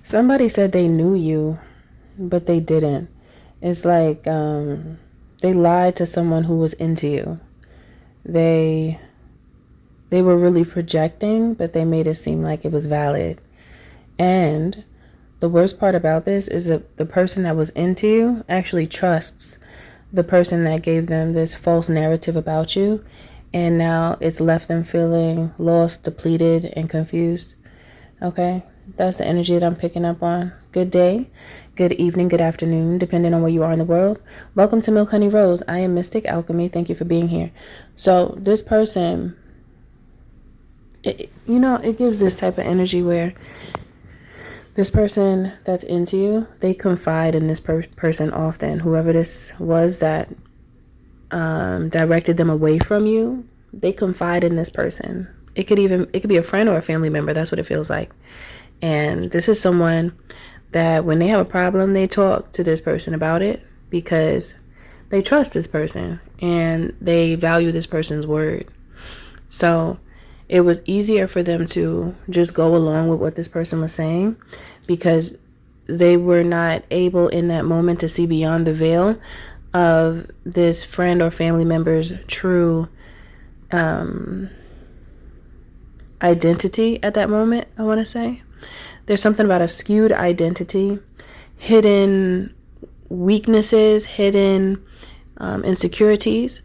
Somebody said they knew you, but they didn't. It's like they lied to someone who was into you. They they were really projecting, but they made it seem like it was valid. And the worst part about this is that the person that was into you actually trusts the person that gave them this false narrative about you. And now it's left them feeling lost, depleted, and confused. Okay? That's the energy that I'm picking up on. Good day, good evening, good afternoon, depending on where you are in the world. Welcome to Milk Honey Rose. I am Mystic Alchemy. Thank you for being here. So this person, it gives this type of energy where this person that's into you, they confide in this person often. Whoever this was that directed them away from you, they confide in this person. It could be a friend or a family member. That's what it feels like. And this is someone that when they have a problem, they talk to this person about it because they trust this person and they value this person's word. So it was easier for them to just go along with what this person was saying because they were not able in that moment to see beyond the veil of this friend or family member's true identity at that moment, I want to say. There's something about a skewed identity, hidden weaknesses, hidden insecurities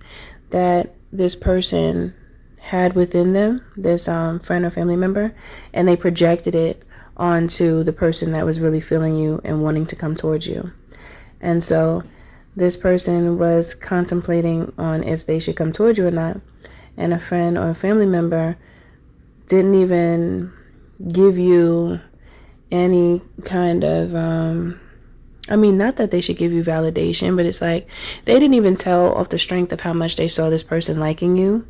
that this person had within them, this friend or family member, and they projected it onto the person that was really feeling you and wanting to come towards you. And so this person was contemplating on if they should come towards you or not, and a friend or a family member didn't even give you any kind of not that they should give you validation, but it's like they didn't even tell off the strength of how much they saw this person liking you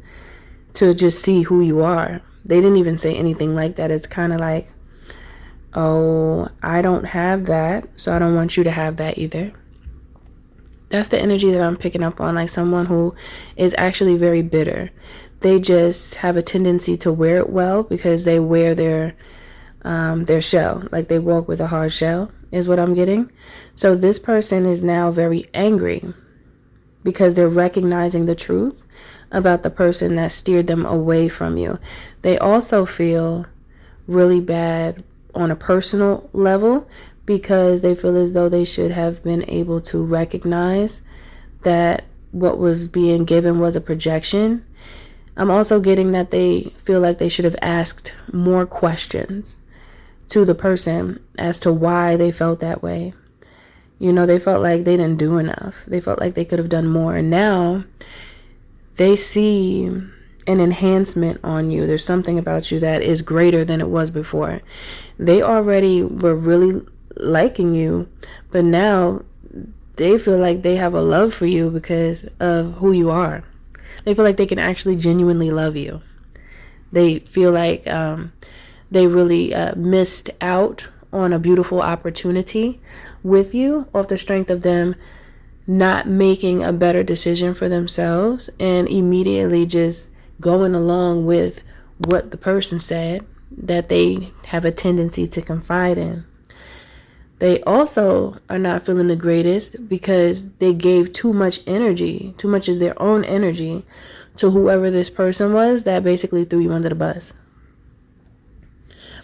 to just see who you are. They didn't even say anything like that. It's kind of like, oh, I don't have that, so I don't want you to have that either. That's the energy that I'm picking up on, like someone who is actually very bitter. They just have a tendency to wear it well because they wear their shell, like they walk with a hard shell is what I'm getting. So this person is now very angry because they're recognizing the truth about the person that steered them away from you. They also feel really bad on a personal level because they feel as though they should have been able to recognize that what was being given was a projection. I'm also getting that they feel like they should have asked more questions to the person as to why they felt that way. They felt like they didn't do enough. They felt like they could have done more. And now they see an enhancement on you. There's something about you that is greater than it was before. They already were really liking you, but now they feel like they have a love for you because of who you are. They feel like they can actually genuinely love you. They feel like they really missed out on a beautiful opportunity with you off the strength of them not making a better decision for themselves and immediately just going along with what the person said that they have a tendency to confide in. They also are not feeling the greatest because they gave too much energy, too much of their own energy to whoever this person was that basically threw you under the bus.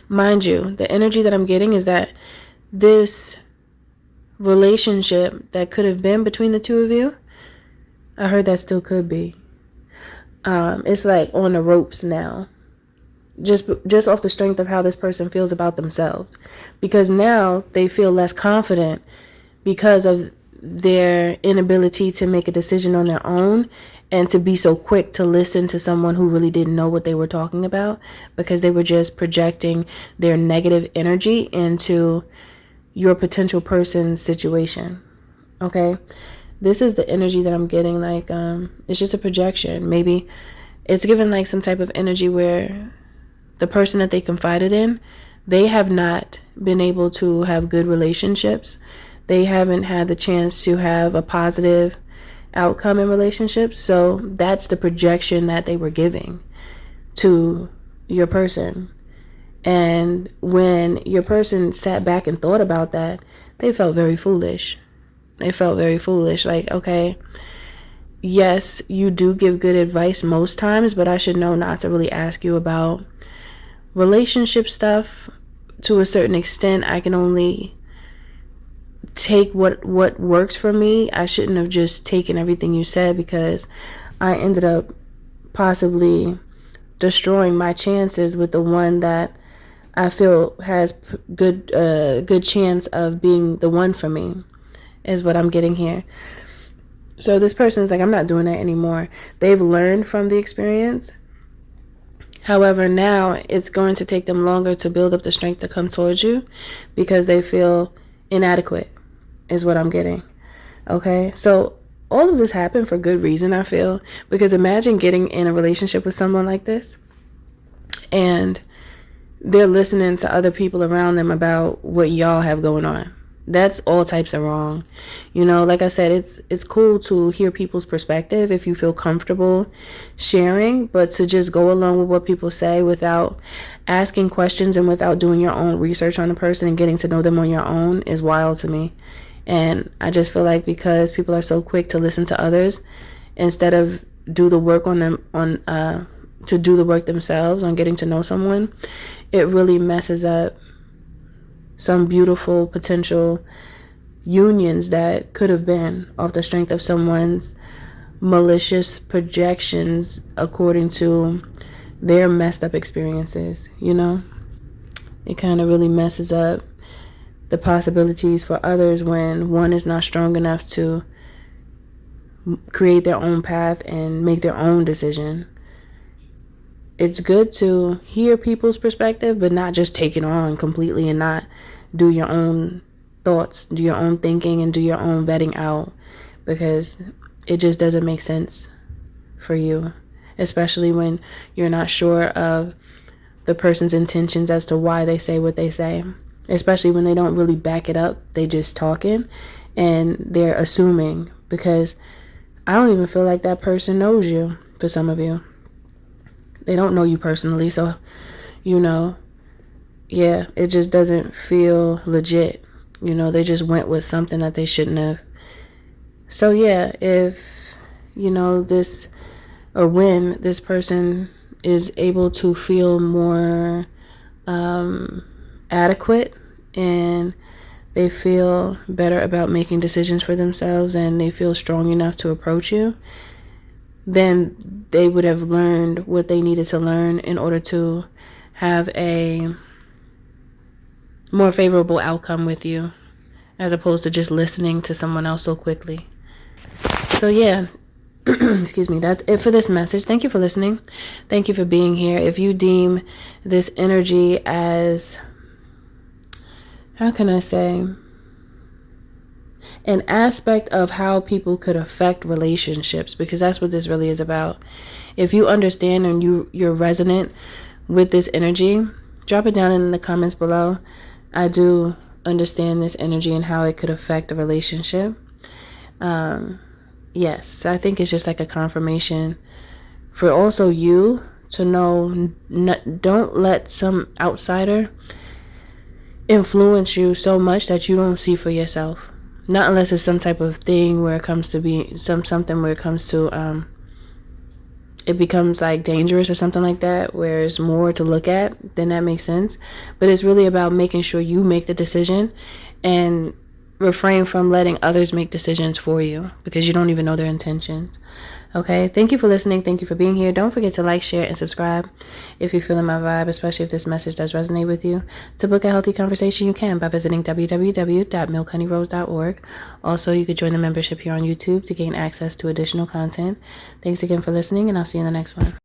Mind you, the energy that I'm getting is that this relationship that could have been between the two of you, I heard that still could be. It's like on the ropes now. Just off the strength of how this person feels about themselves. Because now they feel less confident because of their inability to make a decision on their own and to be so quick to listen to someone who really didn't know what they were talking about because they were just projecting their negative energy into your potential person's situation. Okay? This is the energy that I'm getting, like it's just a projection. Maybe it's given like some type of energy where the person that they confided in, they have not been able to have good relationships. They haven't had the chance to have a positive outcome in relationships. So that's the projection that they were giving to your person. And when your person sat back and thought about that, they felt very foolish. They felt very foolish. Like, okay, yes, you do give good advice most times, but I should know not to really ask you about relationship stuff. To a certain extent, I can only take what works for me. I shouldn't have just taken everything you said, because I ended up possibly destroying my chances with the one that I feel has good chance of being the one for me, is what I'm getting here. So this person is like, I'm not doing that anymore. They've learned from the experience. However, now it's going to take them longer to build up the strength to come towards you, because they feel inadequate, is what I'm getting. Okay, so all of this happened for good reason, I feel, because imagine getting in a relationship with someone like this, and they're listening to other people around them about what y'all have going on. That's all types of wrong. You know, like I said, it's cool to hear people's perspective if you feel comfortable sharing, but to just go along with what people say without asking questions and without doing your own research on the person and getting to know them on your own is wild to me. And I just feel like because people are so quick to listen to others instead of do the work on them, to do the work themselves on getting to know someone, it really messes up some beautiful potential unions that could have been off the strength of someone's malicious projections according to their messed up experiences. You know, it kind of really messes up the possibilities for others when one is not strong enough to create their own path and make their own decision. It's good to hear people's perspective, but not just take it on completely and not do your own thoughts, do your own thinking, and do your own vetting out, because it just doesn't make sense for you, especially when you're not sure of the person's intentions as to why they say what they say, especially when they don't really back it up. They just talking and they're assuming, because I don't even feel like that person knows you. For some of you, they don't know you personally, so you know, yeah, it just doesn't feel legit. You know, they just went with something that they shouldn't have. So yeah, if you know this, or when this person is able to feel more adequate, and they feel better about making decisions for themselves, and they feel strong enough to approach you, then they would have learned what they needed to learn in order to have a more favorable outcome with you, as opposed to just listening to someone else so quickly. So yeah, excuse me, that's it for this message. Thank you for listening. Thank you for being here. If you deem this energy as, how can I say, an aspect of how people could affect relationships, because that's what this really is about. If you understand and you're resonant with this energy, drop it down in the comments below. I do understand this energy and how it could affect a relationship. Yes, I think it's just like a confirmation for also you to know, don't let some outsider influence you so much that you don't see for yourself. Not unless it's some type of thing where it comes to be something where it comes to it becomes like dangerous or something like that, where there's more to look at, then that makes sense. But it's really about making sure you make the decision and refrain from letting others make decisions for you, because you don't even know their intentions. Okay, thank you for listening. Thank you for being here. Don't forget to like, share, and subscribe if you're feeling my vibe, especially if this message does resonate with you. To book a healthy conversation, you can by visiting www.milkhoneyRose.org. Also, you could join the membership here on YouTube to gain access to additional content. Thanks again for listening, and I'll see you in the next one.